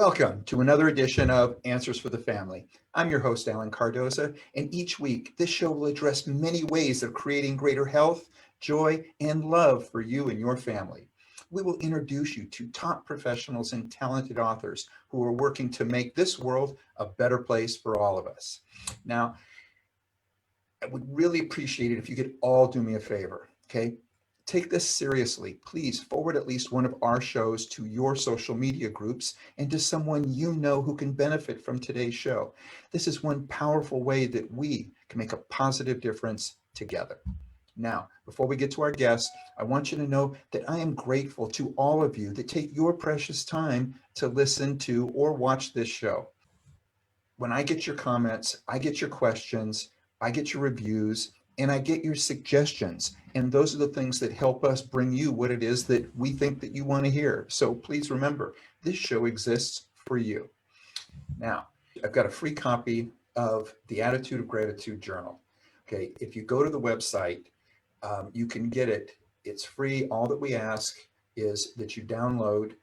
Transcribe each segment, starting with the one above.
Welcome to another edition of Answers for the Family. I'm your host, Allen Cardoza, and each week this show will address many ways of creating greater health, joy, and love for you and your family. We will introduce you to top professionals and talented authors who are working to make this world a better place for all of us. Now, I would really appreciate it if you could all do me a favor, okay? Take this seriously. Please forward at least one of our shows to your social media groups and to someone you know who can benefit from today's show. This is one powerful way that we can make a positive difference together. Now, before we get to our guest, I want you to know that I am grateful to all of you that take your precious time to listen to or watch this show. When I get your comments, I get your questions, I get your reviews, and I get your suggestions. And those are the things that help us bring you what it is that we think that you want to hear. So please remember, this show exists for you. Now, I've got a free copy of the Attitude of Gratitude Journal. Okay, if you go to the website, you can get it. It's free. All that we ask is that you download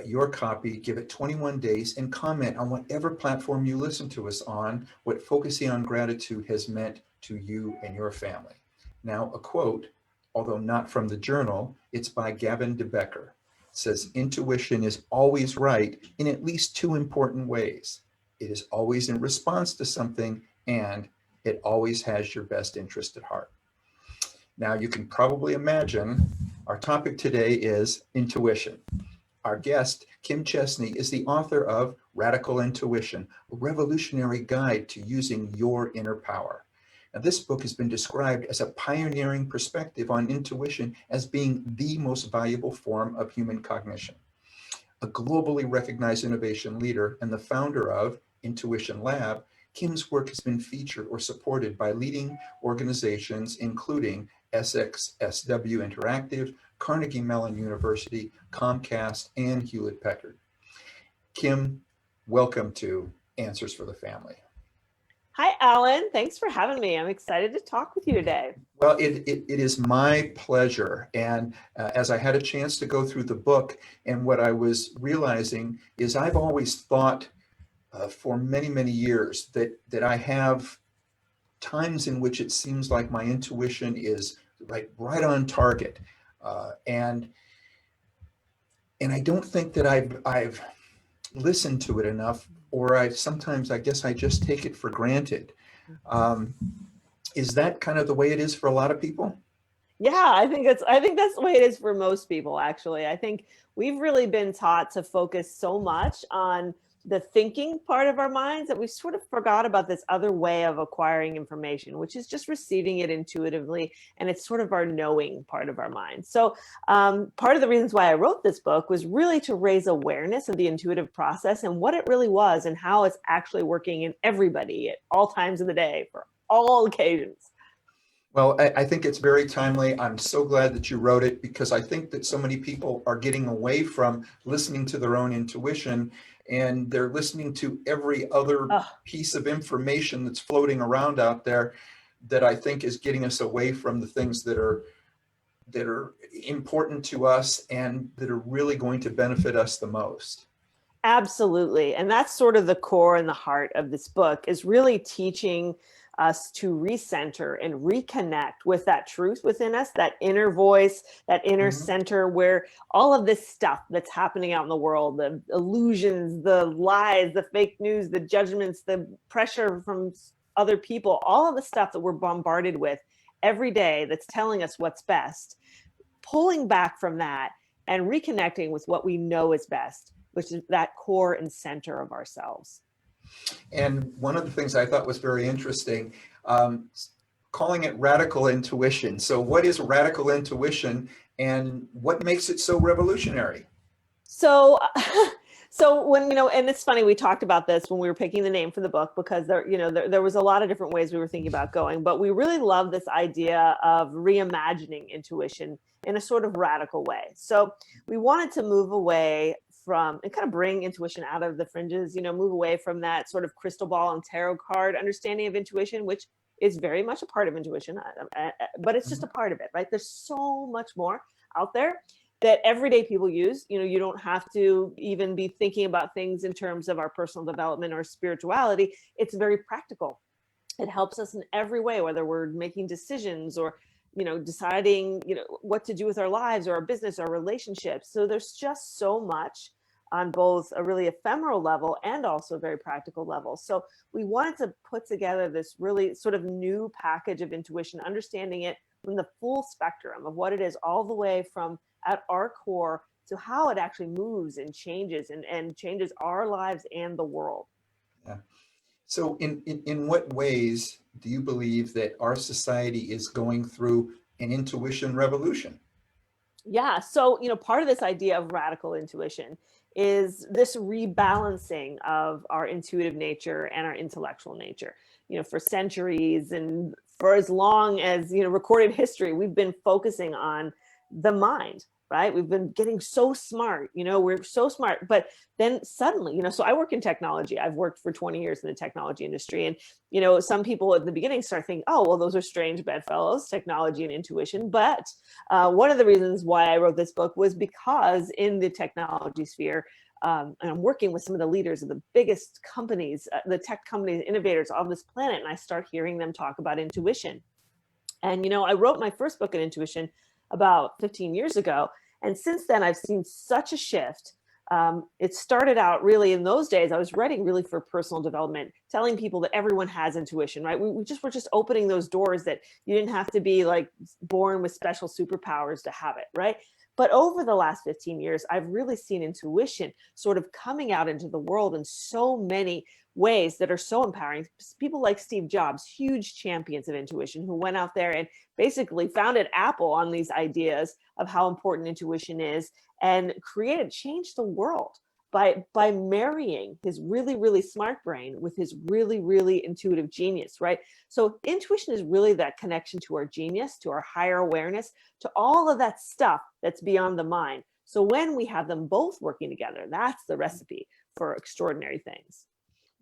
your copy, give it 21 days, and comment on whatever platform you listen to us on, what focusing on gratitude has meant to you and your family. Now, a quote, although not from the journal, it's by Gavin de Becker. It says, intuition is always right in at least two important ways. It is always in response to something, and it always has your best interest at heart. Now, you can probably imagine our topic today is intuition. Our guest, Kim Chestney, is the author of Radical Intuition, a revolutionary guide to using your inner power. Now, this book has been described as a pioneering perspective on intuition as being the most valuable form of human cognition. A globally recognized innovation leader and the founder of Intuition Lab, Kim's work has been featured or supported by leading organizations, including SXSW Interactive, Carnegie Mellon University, Comcast, and Hewlett Packard. Kim, welcome to Answers for the Family. Hi, Alan. Thanks for having me. I'm excited to talk with you today. Well, it is my pleasure. And as I had a chance to go through the book, and what I was realizing is I've always thought for many, many years that I have times in which it seems like my intuition is like right on target. And I don't think that I've listened to it enough, or I guess I just take it for granted. Is that kind of the way it is for a lot of people? Yeah, I think that's the way it is for most people, actually. I think we've really been taught to focus so much on the thinking part of our minds that we sort of forgot about this other way of acquiring information, which is just receiving it intuitively. And it's sort of our knowing part of our mind. So part of the reasons why I wrote this book was really to raise awareness of the intuitive process and what it really was and how it's actually working in everybody at all times of the day for all occasions. Well, I think it's very timely. I'm so glad that you wrote it, because I think that so many people are getting away from listening to their own intuition, and they're listening to every other piece of information that's floating around out there that I think is getting us away from the things that are important to us and that are really going to benefit us the most. Absolutely. And that's sort of the core and the heart of this book, is really teaching us to recenter and reconnect with that truth within us, that inner voice, that inner center, where all of this stuff that's happening out in the world, the illusions, the lies, the fake news, the judgments, the pressure from other people, all of the stuff that we're bombarded with every day that's telling us what's best, pulling back from that and reconnecting with what we know is best, which is that core and center of ourselves. And one of the things I thought was very interesting, calling it radical intuition. So what is radical intuition, and what makes it so revolutionary? So when, and it's funny, we talked about this when we were picking the name for the book, because there was a lot of different ways we were thinking about going, but we really love this idea of reimagining intuition in a sort of radical way. So we wanted to move away from and kind of bring intuition out of the fringes, move away from that sort of crystal ball and tarot card understanding of intuition, which is very much a part of intuition, but it's just a part of it, right? There's so much more out there. that everyday people use. You don't have to even be thinking about things in terms of our personal development or spirituality. It's very practical. It helps us in every way, whether we're making decisions or, deciding, what to do with our lives or our business, our relationships. So there's just so much on both a really ephemeral level and also a very practical level. So we wanted to put together this really sort of new package of intuition, understanding it from the full spectrum of what it is, all the way from at our core to how it actually moves and changes and changes our lives and the world. Yeah. So in what ways do you believe that our society is going through an intuition revolution? Yeah. So, part of this idea of radical intuition is this rebalancing of our intuitive nature and our intellectual nature. For centuries and for as long as, recorded history, we've been focusing on the mind, right? We've been getting so smart, we're so smart. But then suddenly, so I work in technology. I've worked for 20 years in the technology industry. And, some people at the beginning start thinking, oh, well, those are strange bedfellows, technology and intuition. But one of the reasons why I wrote this book was because in the technology sphere, and I'm working with some of the leaders of the biggest companies, the tech companies, innovators on this planet, and I start hearing them talk about intuition. And, I wrote my first book on intuition about 15 years ago. And since then, I've seen such a shift. It started out really in those days, I was writing really for personal development, telling people that everyone has intuition, right? We're just opening those doors that you didn't have to be like born with special superpowers to have it, right? But over the last 15 years, I've really seen intuition sort of coming out into the world in so many ways that are so empowering. People like Steve Jobs, huge champions of intuition, who went out there and basically founded Apple on these ideas of how important intuition is and changed the world by marrying his really, really smart brain with his really, really intuitive genius, right? So intuition is really that connection to our genius, to our higher awareness, to all of that stuff that's beyond the mind. So when we have them both working together, that's the recipe for extraordinary things.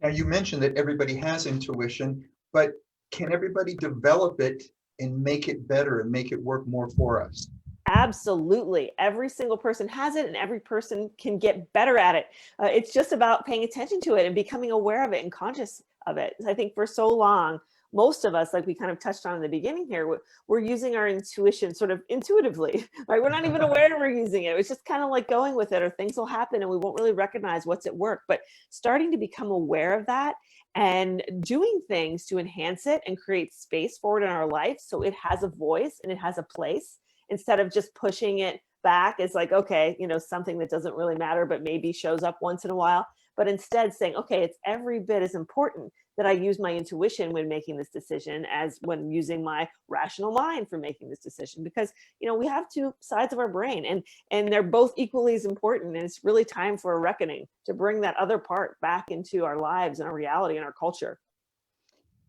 Now, you mentioned that everybody has intuition, but can everybody develop it and make it better and make it work more for us? Absolutely. Every single person has it and every person can get better at it. It's just about paying attention to it and becoming aware of it and conscious of it. I think for so long, most of us, like we kind of touched on in the beginning here, we're using our intuition sort of intuitively, right? We're not even aware we're using it. It's just kind of like going with it, or things will happen and we won't really recognize what's at work. But starting to become aware of that and doing things to enhance it and create space for it in our life so it has a voice and it has a place, instead of just pushing it back as like, okay, something that doesn't really matter, but maybe shows up once in a while. But instead saying, okay, it's every bit as important that I use my intuition when making this decision as when using my rational mind for making this decision. Because, we have two sides of our brain and they're both equally as important. And it's really time for a reckoning to bring that other part back into our lives and our reality and our culture.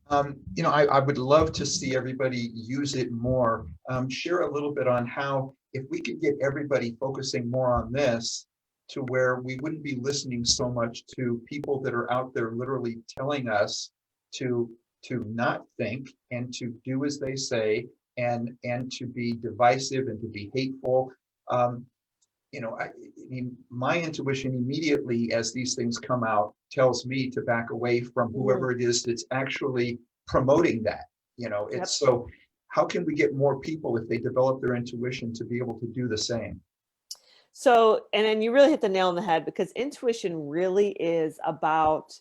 I would love to see everybody use it more. Share a little bit on how, if we could get everybody focusing more on this, to where we wouldn't be listening so much to people that are out there literally telling us to not think and to do as they say, and to be divisive and to be hateful. I mean, my intuition immediately, as these things come out, tells me to back away from whoever it is that's actually promoting that. It's Yep. So how can we get more people, if they develop their intuition, to be able to do the same? So, and then you really hit the nail on the head, because intuition really is about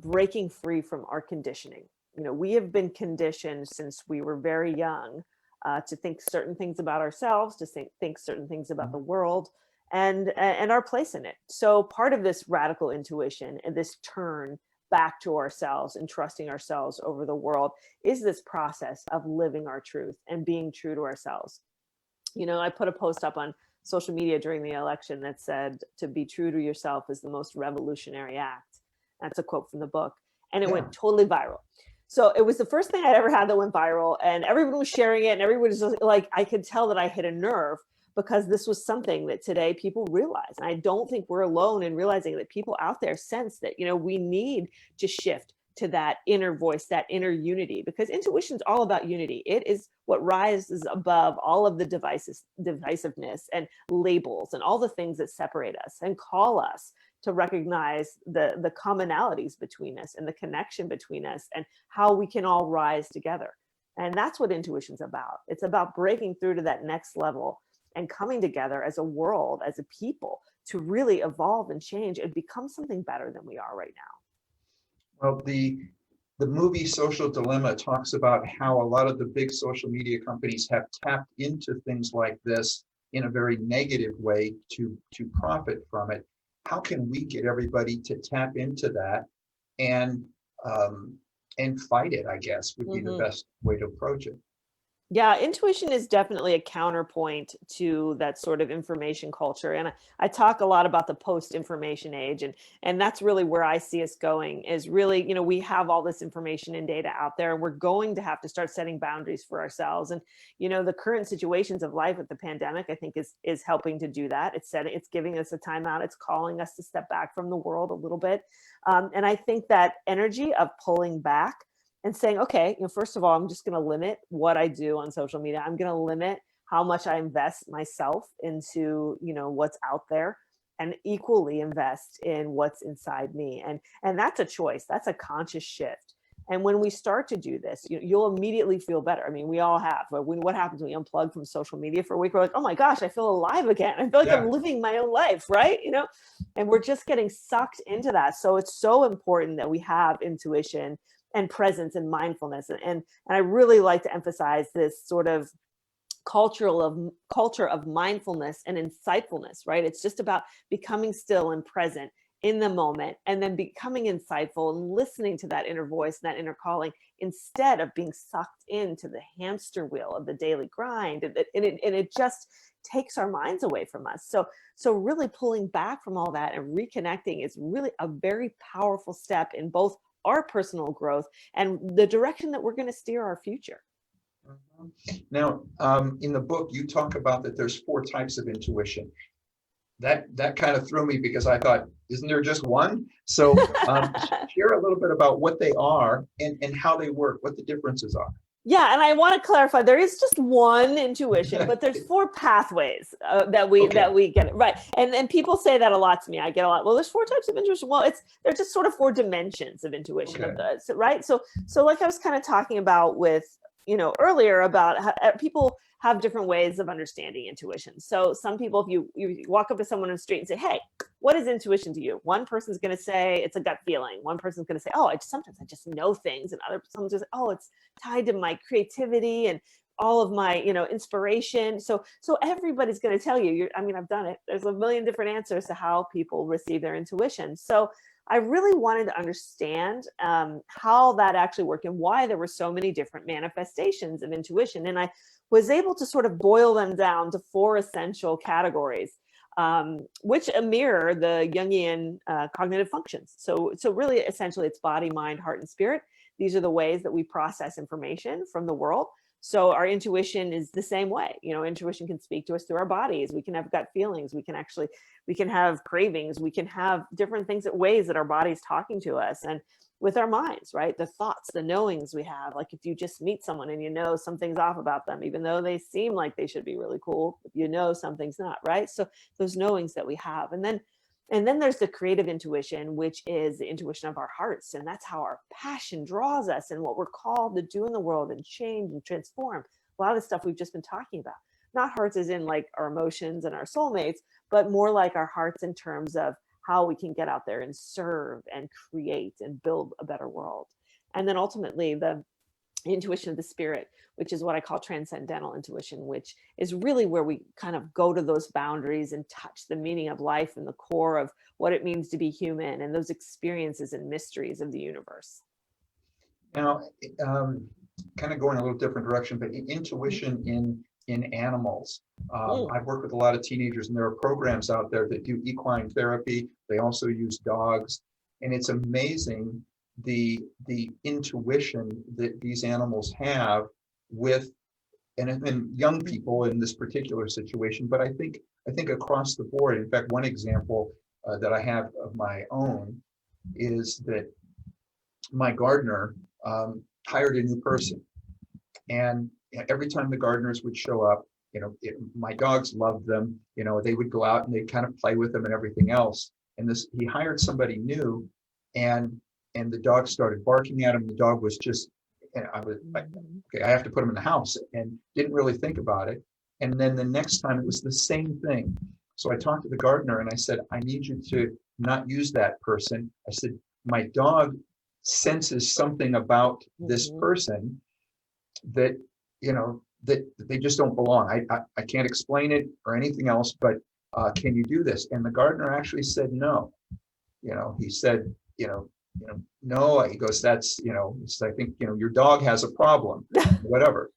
breaking free from our conditioning. We have been conditioned since we were very young to think certain things about ourselves, to think certain things about the world, and our place in it. So part of this radical intuition and this turn back to ourselves and trusting ourselves over the world is this process of living our truth and being true to ourselves. I put a post up on social media during the election that said, to be true to yourself is the most revolutionary act. That's a quote from the book. And it went totally viral. So it was the first thing I'd ever had that went viral, and everyone was sharing it, and everybody was just like, I could tell that I hit a nerve, because this was something that today people realize. And I don't think we're alone in realizing that people out there sense that, we need to shift to that inner voice, that inner unity, because intuition is all about unity. It is what rises above all of the divisiveness and labels and all the things that separate us and call us to recognize the commonalities between us and the connection between us and how we can all rise together. And that's what intuition's about. It's about breaking through to that next level and coming together as a world, as a people, to really evolve and change and become something better than we are right now. Well, the movie Social Dilemma talks about how a lot of the big social media companies have tapped into things like this in a very negative way to profit from it. How can we get everybody to tap into that and fight it, I guess, would be the best way to approach it. Yeah, intuition is definitely a counterpoint to that sort of information culture. And I talk a lot about the post-information age. And that's really where I see us going is really, you know, we have all this information and data out there, and we're going to have to start setting boundaries for ourselves. And, you know, the current situations of life with the pandemic, I think is helping to do that. It's giving us a timeout. It's calling us to step back from the world a little bit. And I think that energy of pulling back and saying, okay, you know, first of all, I'm just going to limit what I do on social media. I'm going to limit how much I invest myself into, you know, what's out there, and equally invest in what's inside me. And that's a choice. That's a conscious shift. And when we start to do this, you'll immediately feel better. I mean, we all have. But what happens when we unplug from social media for a week? We're like, oh my gosh, I feel alive again. I feel like I'm living my own life, right? You know, and we're just getting sucked into that. So it's so important that we have intuition and presence and mindfulness. And I really like to emphasize this sort of culture of mindfulness and insightfulness, right? It's just about becoming still and present in the moment, and then becoming insightful and listening to that inner voice and that inner calling, instead of being sucked into the hamster wheel of the daily grind. And it just takes our minds away from us. So really pulling back from all that and reconnecting is really a very powerful step in both our personal growth and the direction that we're going to steer our future. Now, in the book, you talk about that there's 4 types of intuition. That kind of threw me because I thought, isn't there just one? So share a little bit about what they are and how they work, what the differences are. Yeah, and I want to clarify, there is just one intuition, but there's 4 pathways that we get it right. And people say that a lot to me. I get a lot. Well, there's 4 types of intuition. Well, they're just sort of 4 dimensions of intuition, right? So like I was kind of talking about with, you know, earlier about how people have different ways of understanding intuition. So some people, if you walk up to someone on the street and say, hey, what is intuition to you? One person's going to say it's a gut feeling. One person's going to say, oh, sometimes I just know things. And someone's just, oh, it's tied to my creativity and all of my, you know, inspiration. So everybody's going to tell you, I've done it. There's a million different answers to how people receive their intuition. So I really wanted to understand how that actually worked and why there were so many different manifestations of intuition. And I was able to sort of boil them down to 4 essential categories, which mirror the Jungian cognitive functions. So really, essentially, it's body, mind, heart, and spirit. These are the ways that we process information from the world. So our intuition is the same way. You know, intuition can speak to us through our bodies. We can have gut feelings. We can have cravings. We can have different things, ways that our body's talking to us. And with our minds, right? The thoughts, the knowings we have. Like if you just meet someone and you know something's off about them, even though they seem like they should be really cool, you know something's not, right? So those knowings that we have. And then there's the creative intuition, which is the intuition of our hearts. And that's how our passion draws us and what we're called to do in the world and change and transform. A lot of the stuff we've just been talking about. Not hearts as in like our emotions and our soulmates, but more like our hearts in terms of how we can get out there and serve and create and build a better world. And then ultimately the intuition of the spirit, which is what I call transcendental intuition, which is really where we kind of go to those boundaries and touch the meaning of life and the core of what it means to be human and those experiences and mysteries of the universe. Now, kind of going a little different direction, but intuition in animals. I've worked with a lot of teenagers, and there are programs out there that do equine therapy. They also use dogs, and it's amazing the intuition that these animals have with and young people in this particular situation. But I think across the board. In fact, one example that I have of my own is that my gardener hired a new person. And every time the gardeners would show up, my dogs loved them. They would go out and they'd kind of play with them and everything else. And he hired somebody new, and the dog started barking at him. The dog was just, and I was like, okay, I have to put him in the house, and didn't really think about it. And then the next time it was the same thing. So I talked to the gardener and I said, I need you to not use that person. I said, my dog senses something about this person that, that they just don't belong. I can't explain it or anything else, but can you do this? And the gardener actually said no. He said, no. He goes, that's, I think, your dog has a problem, whatever,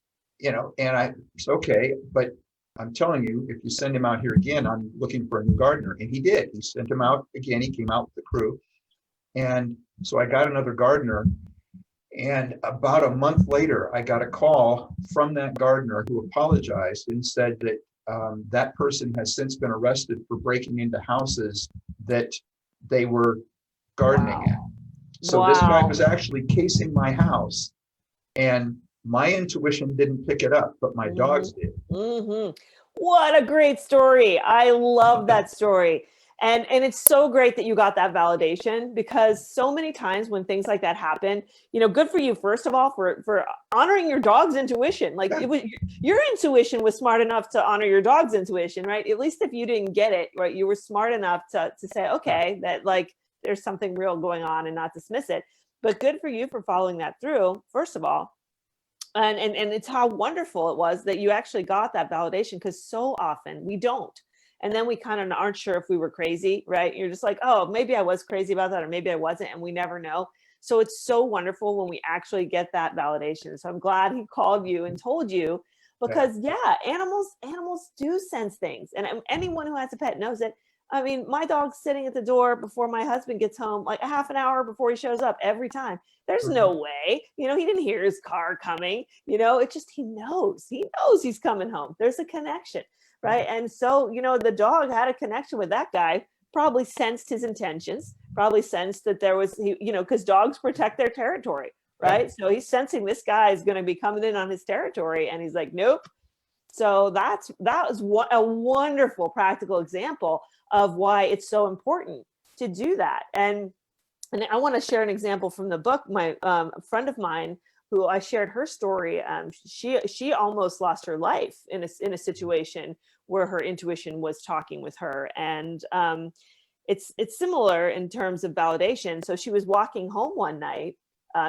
and it's okay, but I'm telling you, if you send him out here again, I'm looking for a new gardener. And he did. He sent him out again. He came out with the crew. And so I got another gardener. And about a month later, I got a call from that gardener who apologized and said that that person has since been arrested for breaking into houses that they were gardening at. So this guy was actually casing my house, and my intuition didn't pick it up, but my dogs did. What a great story. I love that story. And it's so great that you got that validation, because so many times when things like that happen, good for you, first of all, for honoring your dog's intuition. Like your intuition was smart enough to honor your dog's intuition, right? At least if you didn't get it, right, you were smart enough to say, okay, that like there's something real going on and not dismiss it. But good for you for following that through, first of all. And it's how wonderful it was that you actually got that validation, because so often we don't. And then we kind of aren't sure if we were crazy, right? You're just like, oh, maybe I was crazy about that, or maybe I wasn't, and we never know. So it's so wonderful when we actually get that validation. So I'm glad he called you and told you, because animals do sense things. And anyone who has a pet knows it. I mean, my dog's sitting at the door before my husband gets home, like a half an hour before he shows up every time. There's no way, he didn't hear his car coming, it just, he knows he's coming home. There's a connection, right? And so, the dog had a connection with that guy, probably sensed his intentions, probably sensed that there was, because dogs protect their territory, right? So he's sensing this guy is going to be coming in on his territory, and he's like, nope. So that was a wonderful practical example of why it's so important to do that. And I want to share an example from the book. My friend of mine, who I shared her story, she almost lost her life in a situation where her intuition was talking with her. And it's similar in terms of validation. So she was walking home one night.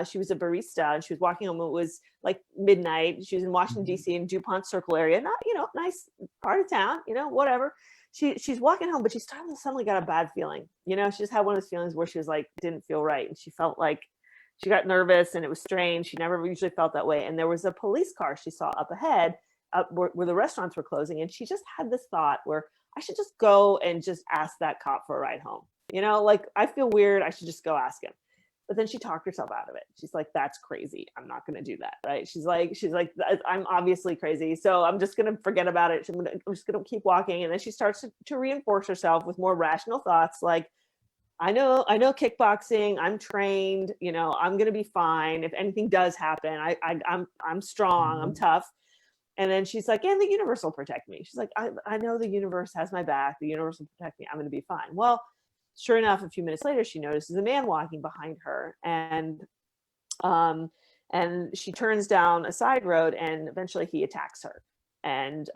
She was a barista, and she was walking home. It was like midnight. She was in Washington, D.C. in DuPont Circle area. Not, nice part of town, whatever. She's walking home, but she suddenly got a bad feeling. She just had one of those feelings where she was like, didn't feel right. And she felt like she got nervous, and it was strange. She never usually felt that way. And there was a police car she saw up ahead where the restaurants were closing. And she just had this thought where I should just go and just ask that cop for a ride home. Like, I feel weird. I should just go ask him. But then she talked herself out of it. She's like, that's crazy. I'm not going to do that. Right. She's like, I'm obviously crazy. So I'm just going to forget about it. I'm just going to keep walking. And then she starts to reinforce herself with more rational thoughts. Like, I know kickboxing. I'm trained, I'm going to be fine. If anything does happen, I'm strong. I'm tough. And then she's like, and the universe will protect me. She's like, I know the universe has my back. The universe will protect me. I'm going to be fine. Well, sure enough, a few minutes later, she notices a man walking behind her, and she turns down a side road, and eventually he attacks her, and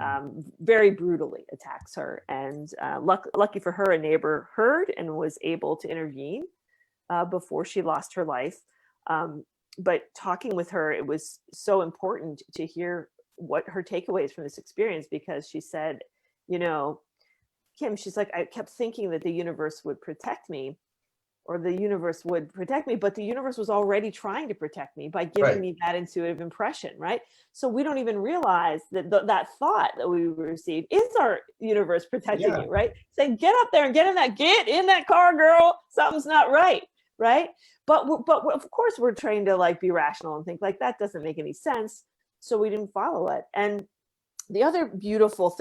very brutally attacks her. And lucky for her, a neighbor heard and was able to intervene before she lost her life. But talking with her, it was so important to hear what her takeaways from this experience, because she said, Kim, she's like, I kept thinking that the universe would protect me, but the universe was already trying to protect me by giving me that intuitive impression, right? So we don't even realize that that thought that we receive is our universe protecting you, right? Saying, get up there and get in that car, girl. Something's not right, right? But of course we're trained to like be rational and think like that doesn't make any sense. So we didn't follow it. And the other beautiful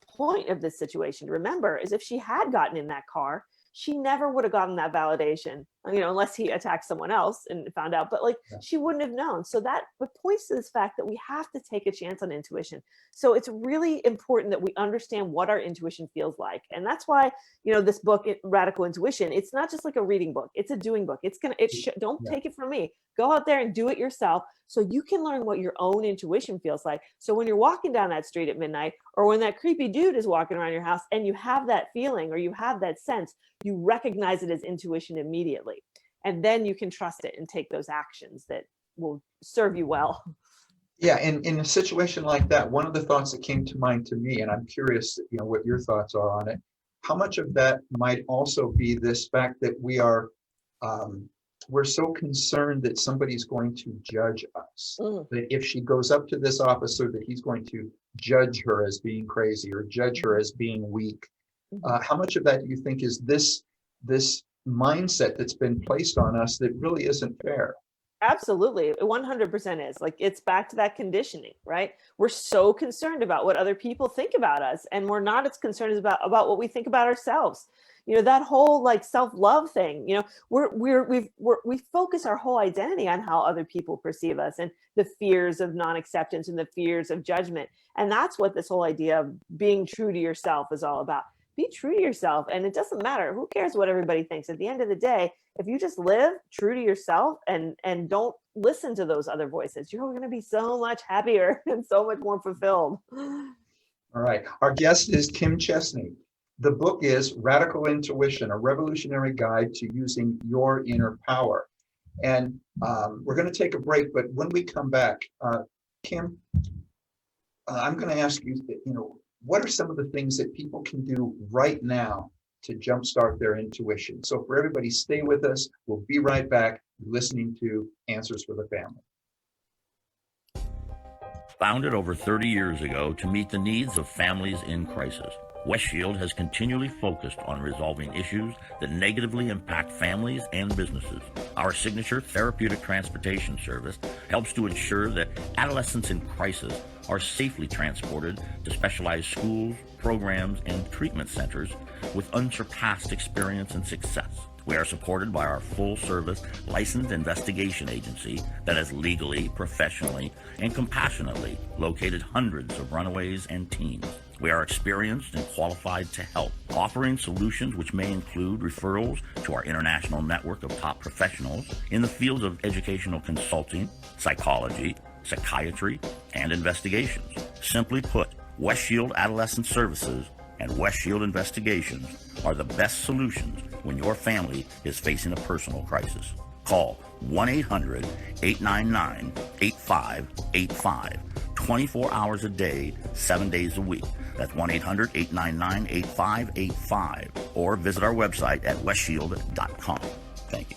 point of this situation to remember is if she had gotten in that car, she never would have gotten that validation unless he attacked someone else and found out, but like Yeah. she wouldn't have known. So that points to this fact that we have to take a chance on intuition. So it's really important that we understand what our intuition feels like. And that's why, this book, Radical Intuition, it's not just like a reading book, it's a doing book. Don't Yeah. take it from me. Go out there and do it yourself so you can learn what your own intuition feels like. So when you're walking down that street at midnight, or when that creepy dude is walking around your house and you have that feeling or you have that sense, you recognize it as intuition immediately. And then you can trust it and take those actions that will serve you well. Yeah, and in a situation like that, one of the thoughts that came to mind to me, and I'm curious, what your thoughts are on it, how much of that might also be this fact that we're so concerned that somebody's going to judge us, that if she goes up to this officer, that he's going to judge her as being crazy or judge her as being weak. How much of that do you think is this mindset that's been placed on us that really isn't fair? Absolutely. 100% is. Like, it's back to that conditioning, right? We're so concerned about what other people think about us, and we're not as concerned about what we think about ourselves. That whole like self-love thing, we focus our whole identity on how other people perceive us and the fears of non-acceptance and the fears of judgment. And that's what this whole idea of being true to yourself is all about. Be true to yourself, and it doesn't matter who cares what everybody thinks. At the end of the day, if you just live true to yourself and don't listen to those other voices, you're going to be so much happier and so much more fulfilled. All right. Our guest is Kim Chestney. The book is Radical Intuition, a revolutionary guide to using your inner power. And we're going to take a break, but when we come back, Kim, I'm going to ask you, what are some of the things that people can do right now to jumpstart their intuition? So for everybody, stay with us. We'll be right back listening to Answers for the Family. Founded over 30 years ago to meet the needs of families in crisis, West Shield has continually focused on resolving issues that negatively impact families and businesses. Our signature therapeutic transportation service helps to ensure that adolescents in crisis are safely transported to specialized schools, programs, and treatment centers with unsurpassed experience and success. We are supported by our full-service licensed investigation agency that has legally, professionally, and compassionately located hundreds of runaways and teens. We are experienced and qualified to help, offering solutions which may include referrals to our international network of top professionals in the fields of educational consulting, psychology, psychiatry, and investigations. Simply put, West Shield Adolescent Services and West Shield Investigations are the best solutions when your family is facing a personal crisis. Call 1-800-899-8585, 24 hours a day, 7 days a week. That's 1-800-899-8585, or visit our website at westshield.com. Thank you.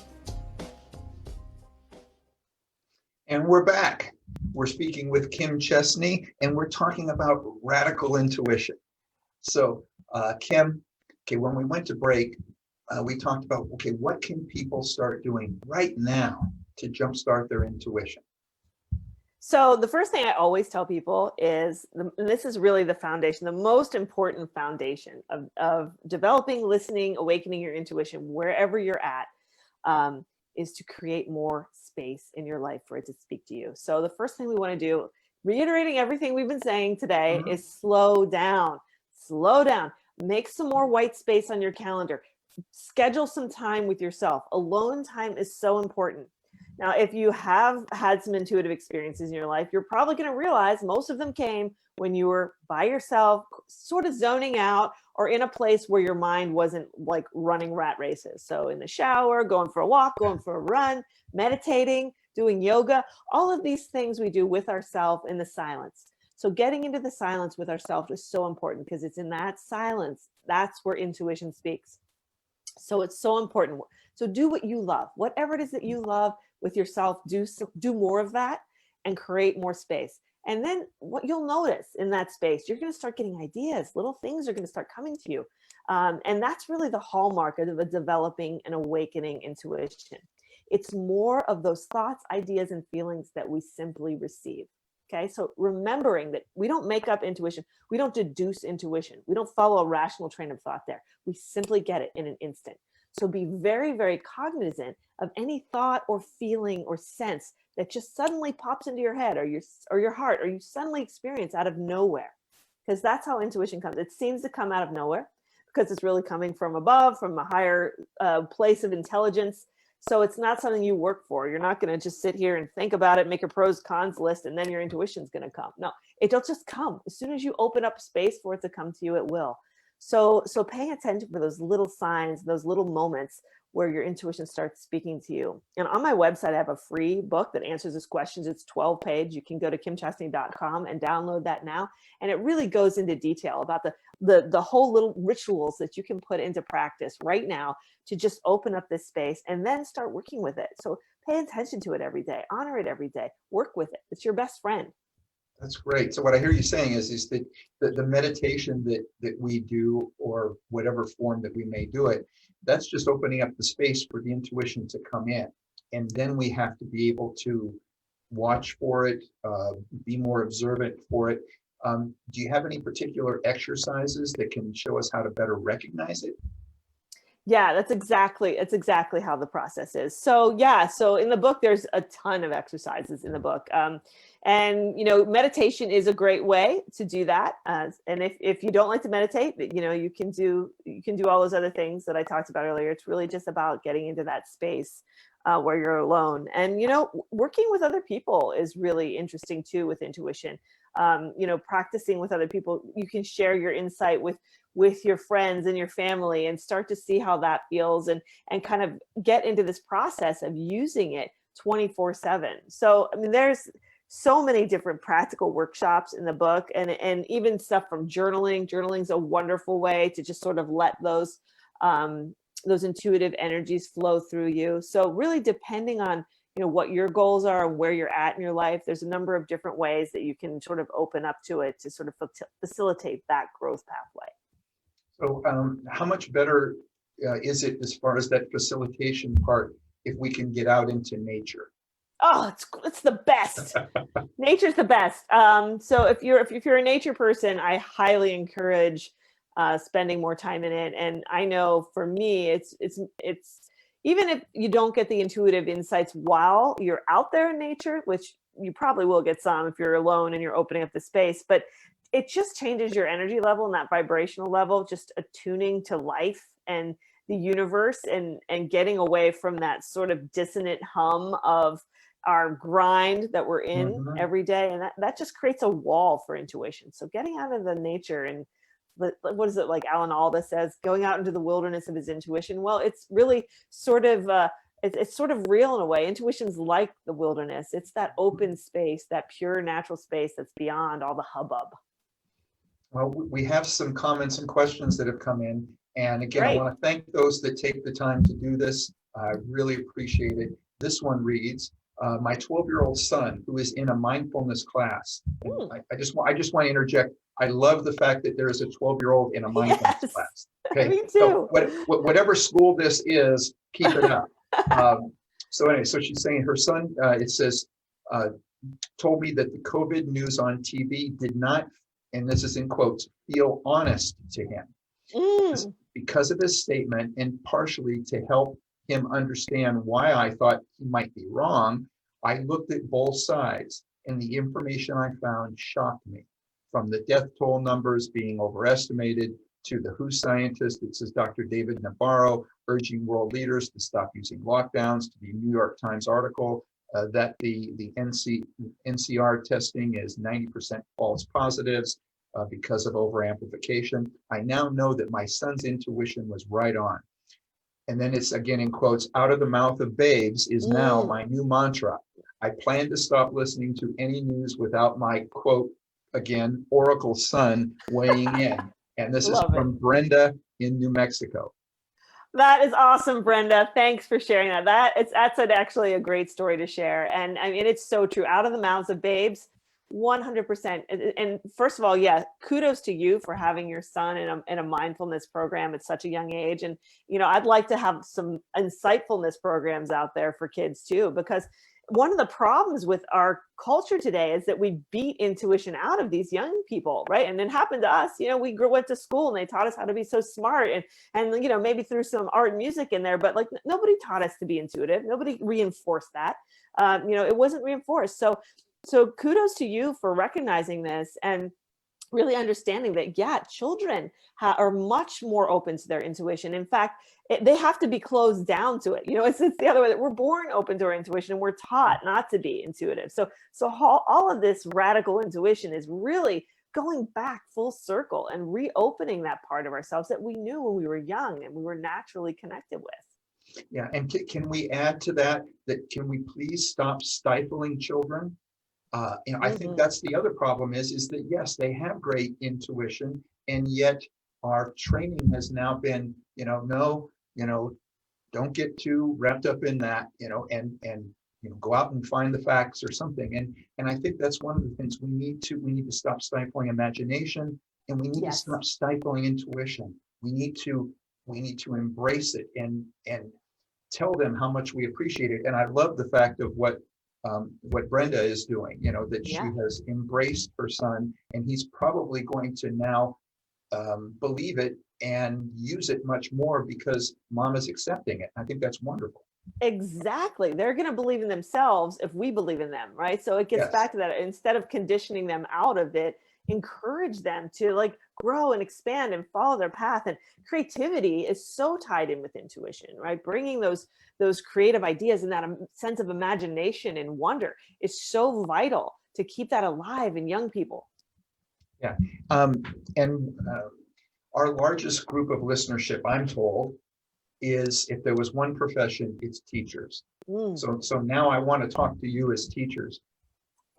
And we're back. We're speaking with Kim Chestney, and we're talking about radical intuition. So, Kim, when we went to break, we talked about, what can people start doing right now to jumpstart their intuition? So the first thing I always tell people is, and this is really the foundation, the most important foundation of developing, listening, awakening your intuition, wherever you're at, is to create more space in your life for it to speak to you. So the first thing we want to do, reiterating everything we've been saying today, is slow down. Slow down. Make some more white space on your calendar. Schedule some time with yourself. Alone time is so important. Now, if you have had some intuitive experiences in your life, you're probably going to realize most of them came when you were by yourself, sort of zoning out, or in a place where your mind wasn't like running rat races. So in the shower, going for a walk, going for a run, meditating, doing yoga, all of these things we do with ourselves in the silence. So getting into the silence with ourselves is so important, because it's in that silence, that's where intuition speaks. So it's so important. So do what you love, whatever it is that you love with yourself, do more of that and create more space. And then what you'll notice in that space, you're going to start getting ideas, little things are going to start coming to you. And that's really the hallmark of a developing and awakening intuition. It's more of those thoughts, ideas, and feelings that we simply receive. Okay, so remembering that we don't make up intuition. We don't deduce intuition. We don't follow a rational train of thought there. We simply get it in an instant. So be very, very cognizant of any thought or feeling or sense that just suddenly pops into your head or your heart, or you suddenly experience out of nowhere, because that's how intuition comes. It seems to come out of nowhere because it's really coming from above, from a higher place of intelligence. So it's not something you work for. You're not going to just sit here and think about it, make a pros cons list, and then your intuition's going to come. No, it'll just come. As soon as you open up space for it to come to you, it will. So paying attention for those little signs, those little moments where your intuition starts speaking to you. And on my website, I have a free book that answers these questions. It's 12-page. You can go to kimchestney.com and download that now. And it really goes into detail about the whole little rituals that you can put into practice right now to just open up this space and then start working with it. So pay attention to it every day, honor it every day, work with it. It's your best friend. That's great. So what I hear you saying is that the meditation that we do, or whatever form that we may do it, that's just opening up the space for the intuition to come in. And then we have to be able to watch for it, be more observant for it. Do you have any particular exercises that can show us how to better recognize it? Yeah, that's exactly how the process is. So yeah, so in the book, there's a ton of exercises in the book. And, meditation is a great way to do that. And if you don't like to meditate, you can do all those other things that I talked about earlier. It's really just about getting into that space where you're alone. And, working with other people is really interesting too with intuition. Practicing with other people, you can share your insight with your friends and your family and start to see how that feels and kind of get into this process of using it 24/7. So, there's so many different practical workshops in the book, and even stuff from journaling. Journaling's a wonderful way to just sort of let those intuitive energies flow through you. So really depending on, what your goals are and where you're at in your life, there's a number of different ways that you can sort of open up to it to sort of facilitate that growth pathway. So how much better is it as far as that facilitation part if we can get out into nature? Oh, it's the best. Nature's the best. So if you're a nature person, I highly encourage spending more time in it. And I know for me, it's even if you don't get the intuitive insights while you're out there in nature, which you probably will get some if you're alone and you're opening up the space, but it just changes your energy level and that vibrational level, just attuning to life and the universe and getting away from that sort of dissonant hum of our grind that we're in every day. And that just creates a wall for intuition. So getting out of the nature, and what is it, like Alan Alda says, going out into the wilderness of his intuition. Well, it's really sort of, it's sort of real in a way. Intuition's like the wilderness. It's that open space, that pure natural space that's beyond all the hubbub. Well, we have some comments and questions that have come in. And again, Great. I want to thank those that take the time to do this. I really appreciate it. This one reads, my 12-year-old son, who is in a mindfulness class. I just want to interject. I love the fact that there is a 12-year-old in a mindfulness class. Okay. Me too. So whatever school this is, keep it up. So anyway, so she's saying her son, it says, told me that the COVID news on TV did not, and this is in quotes, feel honest to him. Because of his statement, and partially to help him understand why I thought he might be wrong, I looked at both sides, and the information I found shocked me. From the death toll numbers being overestimated to the WHO scientist, it says Dr. David Navarro urging world leaders to stop using lockdowns, to the New York Times article that the NCR testing is 90% false positives because of overamplification. I now know that my son's intuition was right on. And then it's again in quotes, out of the mouth of babes is now my new mantra. I plan to stop listening to any news without my quote, again, Oracle son weighing in. And this is from Brenda in New Mexico. That is awesome, Brenda. Thanks for sharing that. That's actually a great story to share. And I mean, it's so true. Out of the mouths of babes, 100%. And first of all, yeah, kudos to you for having your son in a mindfulness program at such a young age. And, I'd like to have some insightfulness programs out there for kids too, because one of the problems with our culture today is that we beat intuition out of these young people, right? And it happened to us. We went to school and they taught us how to be so smart, and maybe through some art and music in there, but like nobody taught us to be intuitive. Nobody reinforced that. It wasn't reinforced. So kudos to you for recognizing this and really understanding that, yeah, children are much more open to their intuition. In fact, they have to be closed down to it. It's the other way, that we're born open to our intuition and we're taught not to be intuitive. So all of this radical intuition is really going back full circle and reopening that part of ourselves that we knew when we were young and we were naturally connected with. Yeah, and can we add to that can we please stop stifling children? I think that's the other problem is that, yes, they have great intuition, and yet our training has now been, no, don't get too wrapped up in that, and go out and find the facts or something. And I think that's one of the things we need to stop stifling imagination, and we need to stop stifling intuition. We need to embrace it and tell them how much we appreciate it. And I love the fact of what Brenda is doing, that she has embraced her son, and he's probably going to now believe it and use it much more because mom is accepting it. I think that's wonderful. Exactly. They're going to believe in themselves if we believe in them, right? So it gets back to that. Instead of conditioning them out of it, encourage them to grow and expand and follow their path. And creativity is so tied in with intuition, right? Bringing those creative ideas and that sense of imagination and wonder is so vital to keep that alive in young people. Yeah. And our largest group of listenership, I'm told, is if there was one profession, it's teachers. So now I want to talk to you as teachers.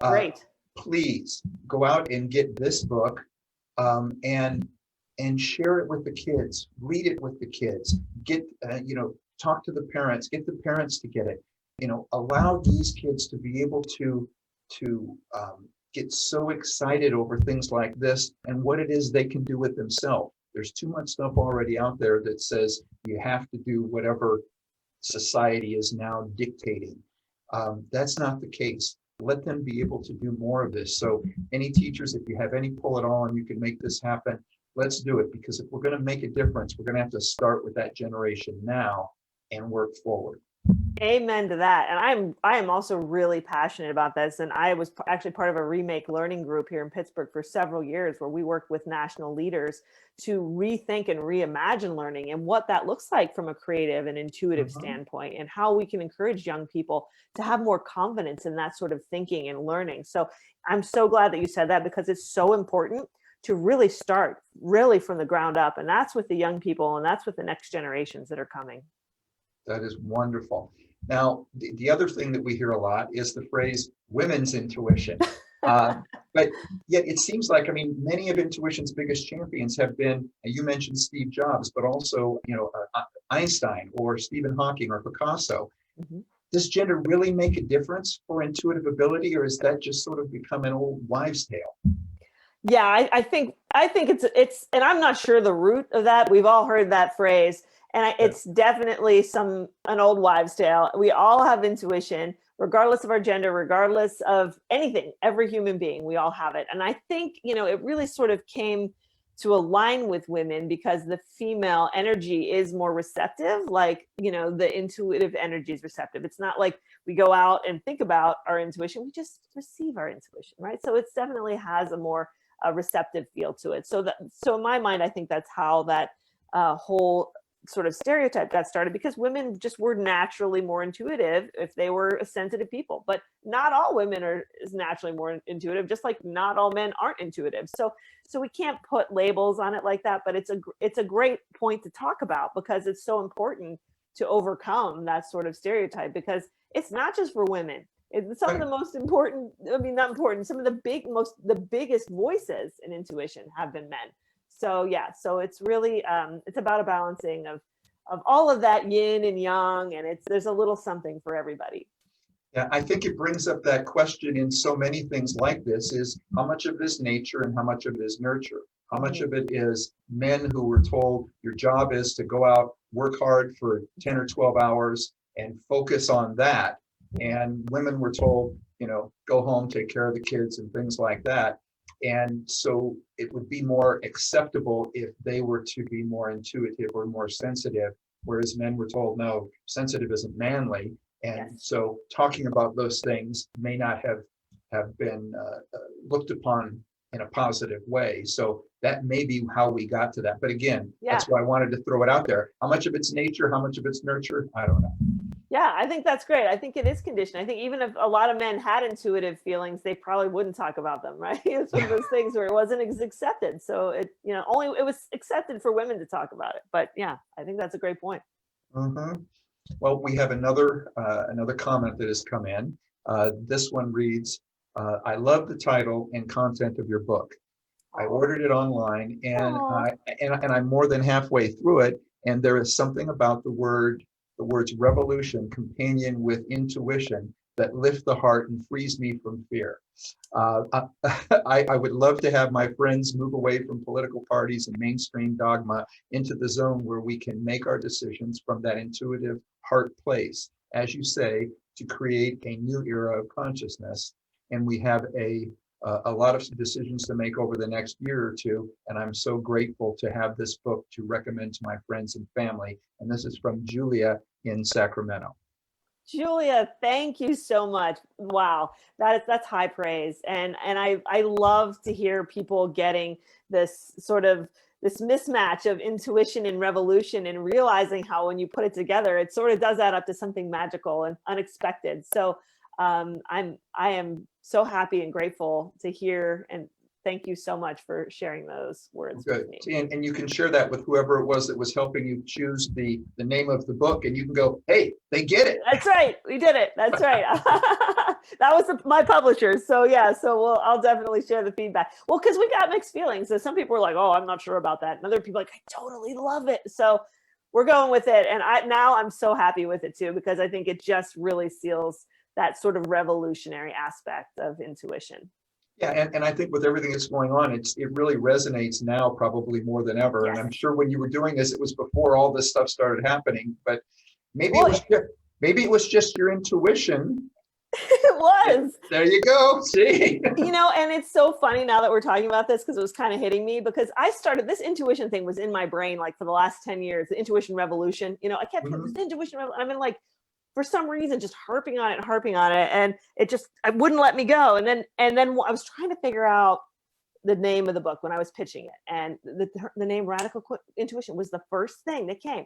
Great. Please go out and get this book and share it with the kids. Read it with the kids. Get talk to the parents. Get the parents to get it. Allow these kids to be able to get so excited over things like this and what it is they can do with themselves. There's too much stuff already out there that says you have to do whatever society is now dictating. That's not the case. Let them be able to do more of this. So any teachers, if you have any pull at all and you can make this happen, let's do it. Because if we're going to make a difference, we're going to have to start with that generation now and work forward. Amen to that. And I am also really passionate about this. And I was actually part of a remake learning group here in Pittsburgh for several years where we worked with national leaders to rethink and reimagine learning and what that looks like from a creative and intuitive standpoint, and how we can encourage young people to have more confidence in that sort of thinking and learning. So I'm so glad that you said that, because it's so important to really start really from the ground up. And that's with the young people, and that's with the next generations that are coming. That is wonderful. Now, the other thing that we hear a lot is the phrase women's intuition. But yet it seems like, many of intuition's biggest champions have been, you mentioned Steve Jobs, but also, Einstein or Stephen Hawking or Picasso. Does gender really make a difference for intuitive ability, or is that just sort of become an old wives' tale? Yeah, I think it's, and I'm not sure the root of that. We've all heard that phrase. And it's definitely an old wives' tale. We all have intuition, regardless of our gender, regardless of anything. Every human being, we all have it. And I think, it really sort of came to align with women because the female energy is more receptive. The intuitive energy is receptive. It's not like we go out and think about our intuition. We just receive our intuition, right? So it definitely has a more receptive feel to it. So in my mind, I think that's how that whole sort of stereotype got started, because women just were naturally more intuitive if they were sensitive people. But not all women are naturally more intuitive, just like not all men aren't intuitive. So we can't put labels on it like that. But it's a great point to talk about, because it's so important to overcome that sort of stereotype, because it's not just for women. It's some of the most important, not important, some of the biggest voices in intuition have been men. So so it's really it's about a balancing of all of that yin and yang, and there's a little something for everybody. Yeah, I think it brings up that question in so many things like this: is how much of this nature and how much of it is nurture? How much of it is men who were told your job is to go out, work hard for 10 or 12 hours and focus on that, and women were told, go home, take care of the kids and things like that. And so it would be more acceptable if they were to be more intuitive or more sensitive, whereas men were told, no, sensitive isn't manly. And Yes. so talking about those things may not have been looked upon in a positive way. So that may be how we got to that. But again, that's why I wanted to throw it out there. How much of it's nature, how much of it's nurture, I don't know. Yeah, I think that's great. I think it is conditioned. I think even if a lot of men had intuitive feelings, they probably wouldn't talk about them, right? It's one of those things where it wasn't accepted. So it was accepted for women to talk about it. But yeah, I think that's a great point. Mm-hmm. Well, we have another comment that has come in. This one reads, I love the title and content of your book. I ordered it online and I'm more than halfway through it. And there is something about the words revolution, companion with intuition, that lift the heart and frees me from fear. I would love to have my friends move away from political parties and mainstream dogma into the zone where we can make our decisions from that intuitive heart place, as you say, to create a new era of consciousness. And we have a lot of decisions to make over the next year or two. And I'm so grateful to have this book to recommend to my friends and family. And this is from Julia in Sacramento. Julia, thank you so much. Wow, that's high praise. And I love to hear people getting this mismatch of intuition and revolution, and realizing how when you put it together, it sort of does add up to something magical and unexpected. So I am so happy and grateful to hear, and thank you so much for sharing those words with me. And you can share that with whoever it was that was helping you choose the name of the book, and you can go, hey, they get it. That's right. We did it. That's right. That was my publisher. So yeah, I'll definitely share the feedback. Well, because we got mixed feelings. So some people were like, oh, I'm not sure about that. And other people are like, I totally love it. So we're going with it. And I'm so happy with it too, because I think it just really seals that sort of revolutionary aspect of intuition. Yeah, and I think with everything that's going on, it really resonates now probably more than ever. Yes. And I'm sure when you were doing this, it was before all this stuff started happening. But maybe it was just your intuition. It was. There you go. See? And it's so funny now that we're talking about this, because it was kind of hitting me, because I started this intuition thing was in my brain like for the last 10 years, the intuition revolution. I kept this intuition revolution. I mean, like, for some reason, just harping on it. And I wouldn't let me go. And then I was trying to figure out the name of the book when I was pitching it. And the name Radical Intuition was the first thing that came.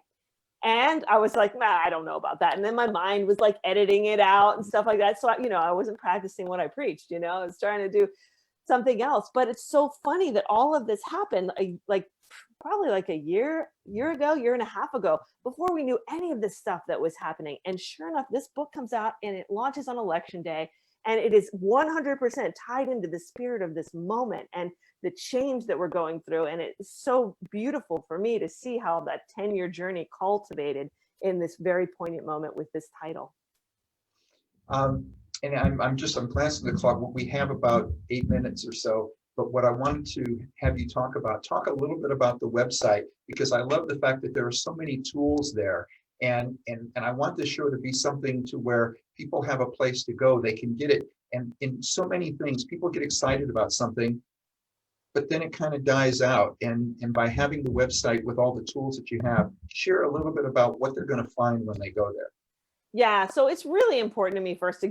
And I was like, nah, I don't know about that. And then my mind was like editing it out and stuff like that. So, I wasn't practicing what I preached, I was trying to do something else. But it's so funny that all of this happened probably like a year and a half ago, before we knew any of this stuff that was happening. And sure enough, this book comes out and it launches on election day, and it is 100% tied into the spirit of this moment and the change that we're going through. And it's so beautiful for me to see how that 10-year journey cultivated in this very poignant moment with this title. And I'm glancing at the clock. We have about 8 minutes or so. But what I wanted to have you talk a little bit about the website, because I love the fact that there are so many tools there. And I want this show to be something to where people have a place to go. They can get it. And in so many things, people get excited about something, but then it kind of dies out. And by having the website with all the tools that you have, share a little bit about what they're going to find when they go there. Yeah, so it's really important to me first I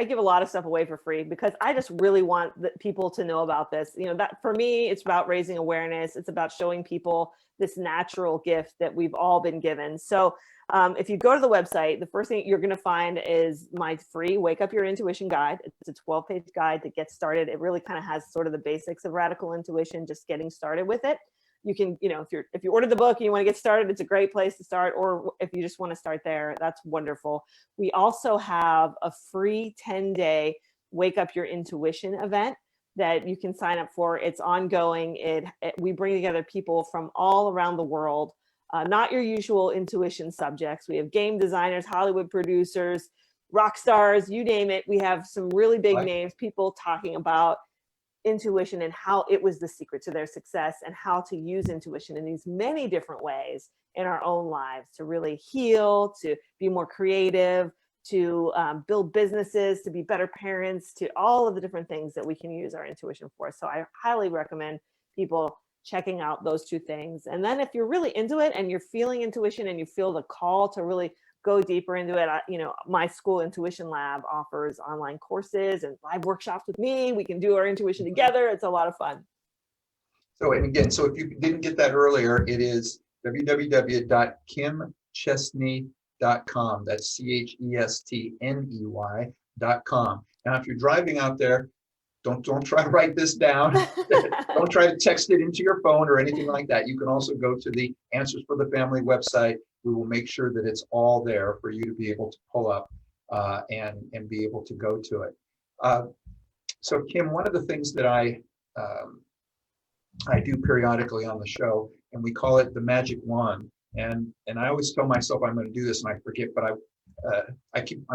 give a lot of stuff away for free, because I just really want people to know about this. That for me, it's about raising awareness. It's about showing people this natural gift that we've all been given. So if you go to the website, the first thing you're going to find is my free Wake Up Your Intuition guide. It's a 12-page guide to get started. It really kind of has sort of the basics of radical intuition, just getting started with it. You can, if you order the book and you want to get started, it's a great place to start. Or if you just want to start there, that's wonderful. We also have a free 10-day Wake Up Your Intuition event that you can sign up for. It's ongoing. We bring together people from all around the world, not your usual intuition subjects. We have game designers, Hollywood producers, rock stars, you name it. We have some really big names, people talking about intuition and how it was the secret to their success, and how to use intuition in these many different ways in our own lives to really heal, to be more creative, to build businesses, to be better parents, to all of the different things that we can use our intuition for. So I highly recommend people checking out those two things. And then if you're really into it and you're feeling intuition and you feel the call to really go deeper into it, my school Intuition Lab offers online courses and live workshops with me. We can do our intuition together. It's a lot of fun. So, and again, so if you didn't get that earlier, it is www.kimchestney.com. That's CHESTNEY.com. Now, if you're driving out there, don't try to write this down. Don't try to text it into your phone or anything like that. You can also go to the Answers for the Family website. We will make sure that it's all there for you to be able to pull up and be able to go to it. So Kim, one of the things that I do periodically on the show, and we call it the magic wand. And I always tell myself I'm going to do this and I forget, but I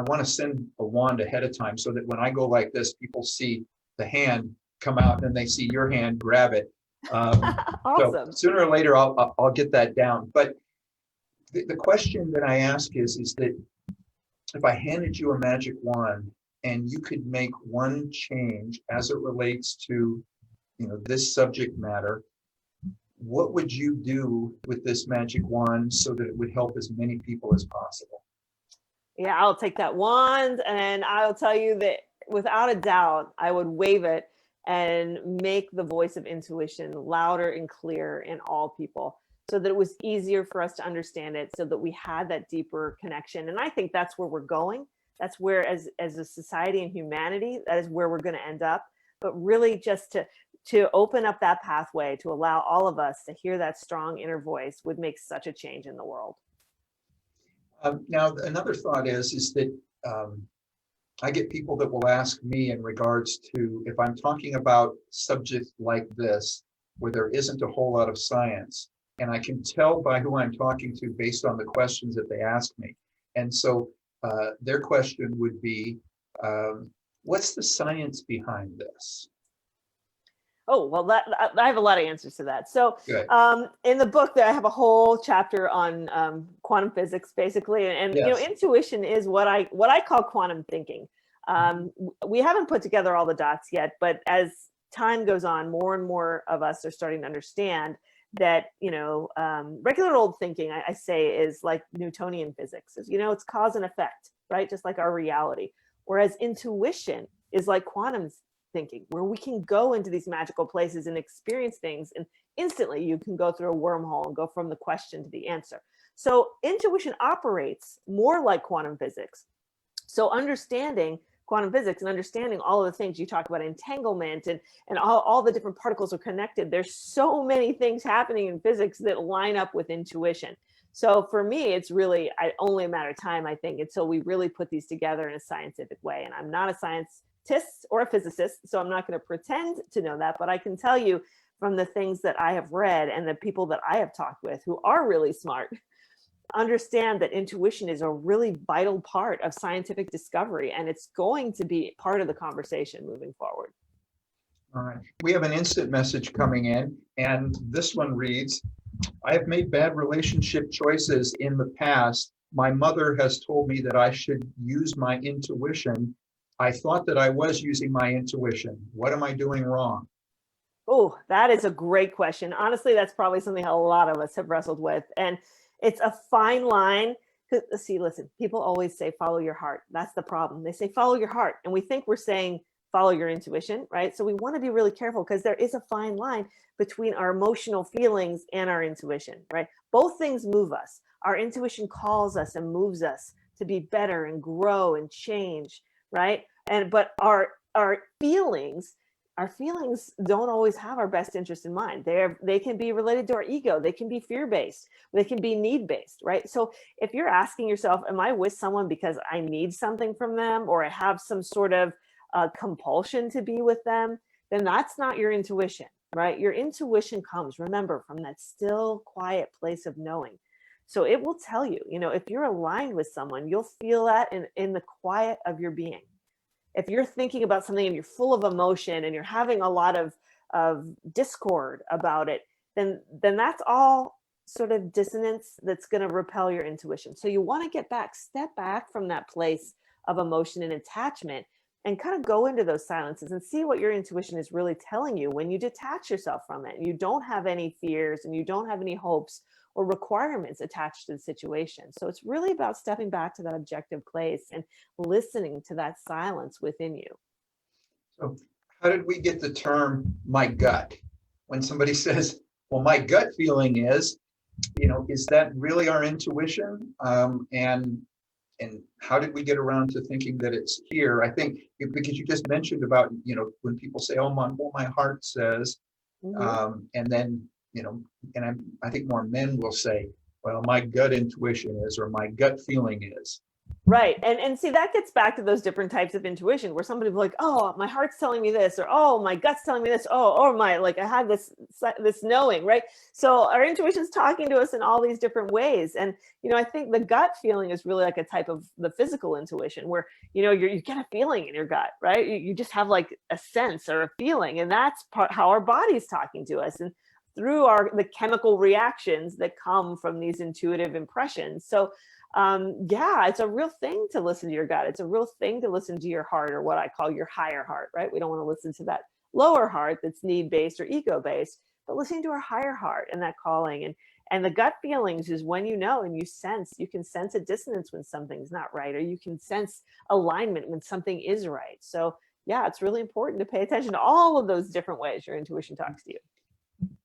want to send a wand ahead of time so that when I go like this, people see the hand come out and then they see your hand grab it. Awesome. So sooner or later I'll get that down. But the question that I ask is that if I handed you a magic wand and you could make one change as it relates to this subject matter, what would you do with this magic wand so that it would help as many people as possible? Yeah, I'll take that wand and I'll tell you that without a doubt, I would wave it and make the voice of intuition louder and clearer in all people so that it was easier for us to understand it, so that we had that deeper connection. And I think that's where we're going. That's where, as a society and humanity, that is where we're going to end up. But really just to open up that pathway to allow all of us to hear that strong inner voice would make such a change in the world. Now, another thought is that I get people that will ask me in regards to if I'm talking about subjects like this, where there isn't a whole lot of science, and I can tell by who I'm talking to based on the questions that they ask me. And so their question would be, what's the science behind this? Oh, well, I have a lot of answers to that. So in the book, I have a whole chapter on quantum physics, basically. And Yes. Intuition is what I call quantum thinking. We haven't put together all the dots yet, but as time goes on, more and more of us are starting to understand that, regular old thinking, I say, is like Newtonian physics. It's cause and effect, right? Just like our reality. Whereas intuition is like quantum thinking, where we can go into these magical places and experience things, and instantly you can go through a wormhole and go from the question to the answer. So intuition operates more like quantum physics. So understanding quantum physics and understanding all of the things you talk about, entanglement and all the different particles are connected. There's so many things happening in physics that line up with intuition. So for me, it's really only a matter of time, I think, until we really put these together in a scientific way. And I'm not a scientist or a physicist, so I'm not going to pretend to know that, but I can tell you from the things that I have read and the people that I have talked with who are really smart, understand that intuition is a really vital part of scientific discovery, and it's going to be part of the conversation moving forward. All right. We have an instant message coming in, and this one reads, I have made bad relationship choices in the past. My mother has told me that I should use my intuition. I thought that I was using my intuition. What am I doing wrong? Oh, that is a great question. Honestly, that's probably something a lot of us have wrestled with. And it's a fine line. See, listen, people always say, follow your heart. That's the problem. They say, follow your heart. And we think we're saying, follow your intuition, right? So we want to be really careful because there is a fine line between our emotional feelings and our intuition, right? Both things move us. Our intuition calls us and moves us to be better and grow and change, right? But our feelings don't always have our best interest in mind. They can be related to our ego. They can be fear-based. They can be need-based, right? So if you're asking yourself, am I with someone because I need something from them, or I have some sort of compulsion to be with them, then that's not your intuition, right? Your intuition comes, remember, from that still, quiet place of knowing. So it will tell you, if you're aligned with someone, you'll feel that in the quiet of your being. If you're thinking about something and you're full of emotion and you're having a lot of discord about it, then that's all sort of dissonance that's going to repel your intuition. So you want to step back from that place of emotion and attachment, and kind of go into those silences and see what your intuition is really telling you when you detach yourself from it and you don't have any fears and you don't have any hopes or requirements attached to the situation. So it's really about stepping back to that objective place and listening to that silence within you. So how did we get the term "my gut"? When somebody says, well, my gut feeling is, is that really our intuition? And how did we get around to thinking that it's here? I think because you just mentioned about, when people say, oh, my heart says, and then, and I think more men will say, well, my gut intuition is, or my gut feeling is. Right. And see, that gets back to those different types of intuition where somebody will be like, oh, my heart's telling me this, or, oh, my gut's telling me this. Oh, or I have this knowing, right? So our intuition's talking to us in all these different ways. And, I think the gut feeling is really like a type of the physical intuition where, you get a feeling in your gut, right? You just have like a sense or a feeling, and that's how our body's talking to us. And through the chemical reactions that come from these intuitive impressions. So it's a real thing to listen to your gut. It's a real thing to listen to your heart, or what I call your higher heart, right? We don't want to listen to that lower heart that's need-based or ego-based, but listening to our higher heart and that calling. And the gut feelings is when you can sense a dissonance when something's not right, or you can sense alignment when something is right. So it's really important to pay attention to all of those different ways your intuition talks to you.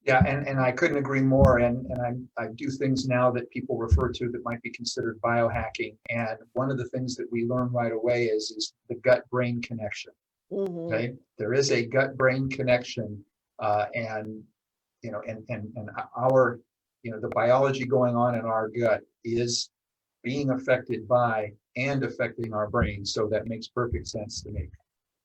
Yeah, and I couldn't agree more. And I do things now that people refer to that might be considered biohacking. And one of the things that we learn right away is the gut-brain connection. Okay, there is a gut-brain connection, and our, the biology going on in our gut is being affected by and affecting our brain. So that makes perfect sense to me.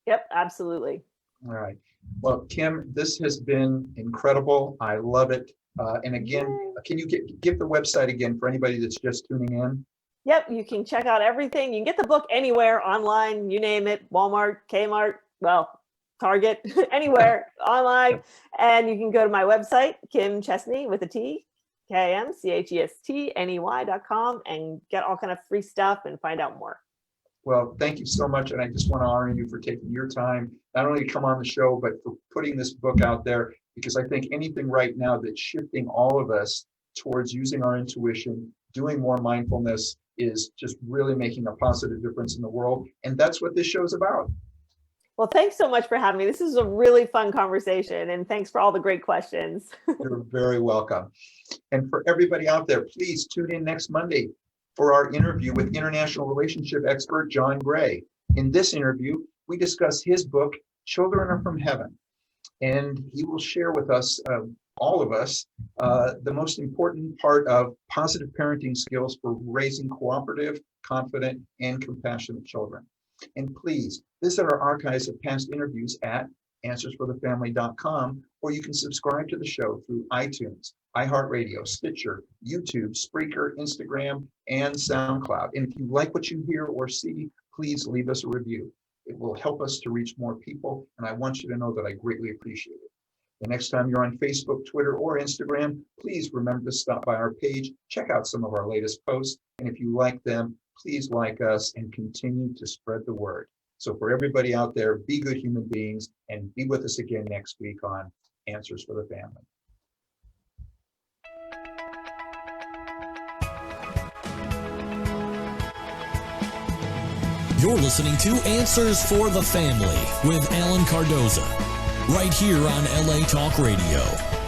Yep, absolutely. All right. Well, Kim, this has been incredible. I love it. And again, can you give the website again for anybody that's just tuning in? Yep, you can check out everything. You can get the book anywhere, online, you name it, Walmart, Kmart, Target, anywhere online. And you can go to my website, Kim Chestney with a T, KimChestney.com, and get all kind of free stuff and find out more. Well, thank you so much. And I just want to honor you for taking your time, not only to come on the show, but for putting this book out there, because I think anything right now that's shifting all of us towards using our intuition, doing more mindfulness, is just really making a positive difference in the world. And that's what this show's about. Well, thanks so much for having me. This is a really fun conversation, and thanks for all the great questions. You're very welcome. And for everybody out there, please tune in next Monday for our interview with international relationship expert John Gray. In this interview, we discuss his book, Children Are From Heaven, and he will share with us, all of us, the most important part of positive parenting skills for raising cooperative, confident, and compassionate children. And please visit our archives of past interviews at answersforthefamily.com, or you can subscribe to the show through iTunes, iHeartRadio, Stitcher, YouTube, Spreaker, Instagram, and SoundCloud. And if you like what you hear or see, please leave us a review. It will help us to reach more people, and I want you to know that I greatly appreciate it. The next time you're on Facebook, Twitter, or Instagram, please remember to stop by our page, check out some of our latest posts, and if you like them, please like us and continue to spread the word. So for everybody out there, be good human beings, and be with us again next week on Answers for the Family. You're listening to Answers for the Family with Allen Cardoza, right here on LA Talk Radio.